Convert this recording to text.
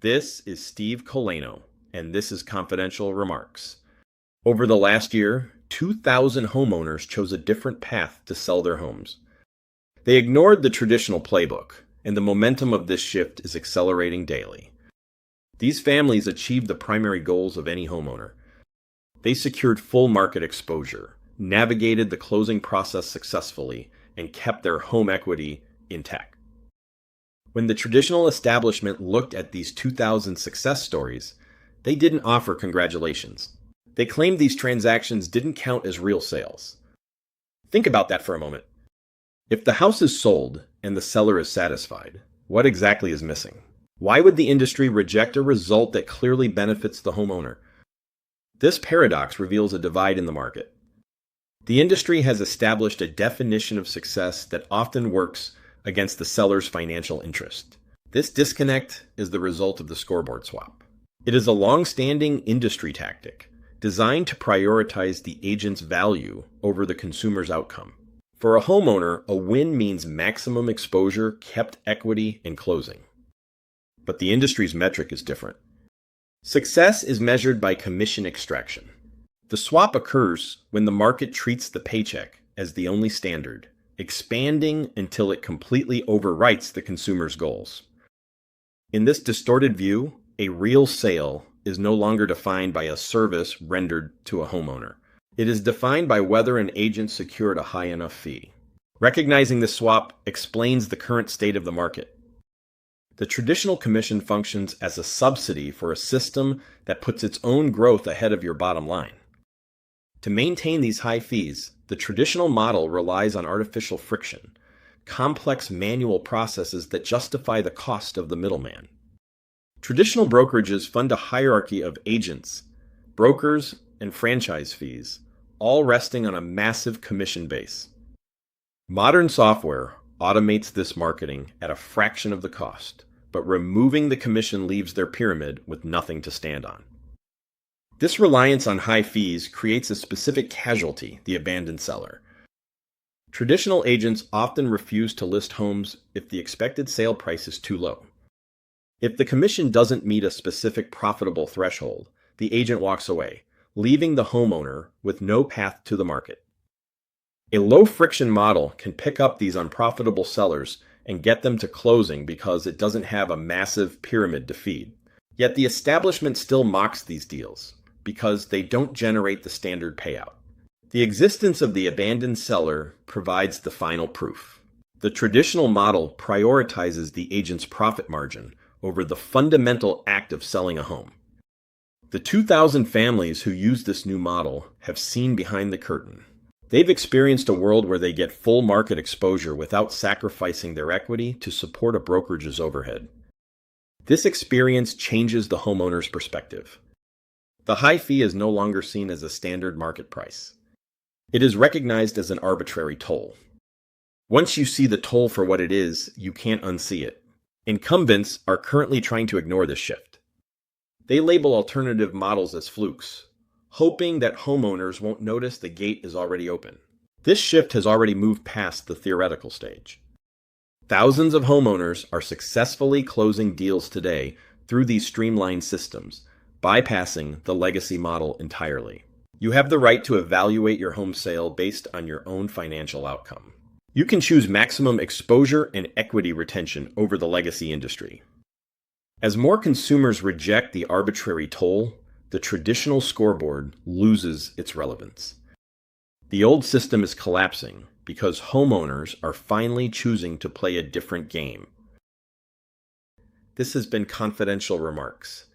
This is Steve Colano, and this is Confidential Remarks. Over the last year, 2,000 homeowners chose a different path to sell their homes. They ignored the traditional playbook, and the momentum of this shift is accelerating daily. These families achieved the primary goals of any homeowner. They secured full market exposure, navigated the closing process successfully, and kept their home equity intact. When the traditional establishment looked at these 2,000 success stories, they didn't offer congratulations. They claimed these transactions didn't count as real sales. Think about that for a moment. If the house is sold and the seller is satisfied, what exactly is missing? Why would the industry reject a result that clearly benefits the homeowner? This paradox reveals a divide in the market. The industry has established a definition of success that often works against the seller's financial interest. This disconnect is the result of the scoreboard swap. It is a long-standing industry tactic designed to prioritize the agent's value over the consumer's outcome. For a homeowner, a win means maximum exposure, kept equity, and closing. But the industry's metric is different. Success is measured by commission extraction. The swap occurs when the market treats the paycheck as the only standard, expanding until it completely overwrites the consumer's goals. In this distorted view, a real sale is no longer defined by a service rendered to a homeowner. It is defined by whether an agent secured a high enough fee. Recognizing this swap explains the current state of the market. The traditional commission functions as a subsidy for a system that puts its own growth ahead of your bottom line. To maintain these high fees, the traditional model relies on artificial friction, complex manual processes that justify the cost of the middleman. Traditional brokerages fund a hierarchy of agents, brokers, and franchise fees, all resting on a massive commission base. Modern software automates this marketing at a fraction of the cost, but removing the commission leaves their pyramid with nothing to stand on. This reliance on high fees creates a specific casualty, the abandoned seller. Traditional agents often refuse to list homes if the expected sale price is too low. If the commission doesn't meet a specific profitable threshold, the agent walks away, leaving the homeowner with no path to the market. A low-friction model can pick up these unprofitable sellers and get them to closing because it doesn't have a massive pyramid to feed. Yet the establishment still mocks these deals because they don't generate the standard payout. The existence of the abandoned seller provides the final proof. The traditional model prioritizes the agent's profit margin over the fundamental act of selling a home. The 2,000 families who use this new model have seen behind the curtain. They've experienced a world where they get full market exposure without sacrificing their equity to support a brokerage's overhead. This experience changes the homeowner's perspective. The high fee is no longer seen as a standard market price. It is recognized as an arbitrary toll. Once you see the toll for what it is, you can't unsee it. Incumbents are currently trying to ignore this shift. They label alternative models as flukes, hoping that homeowners won't notice the gate is already open. This shift has already moved past the theoretical stage. Thousands of homeowners are successfully closing deals today through these streamlined systems, bypassing the legacy model entirely. You have the right to evaluate your home sale based on your own financial outcome. You can choose maximum exposure and equity retention over the legacy industry. As more consumers reject the arbitrary toll, the traditional scoreboard loses its relevance. The old system is collapsing because homeowners are finally choosing to play a different game. This has been Confidential Remarks.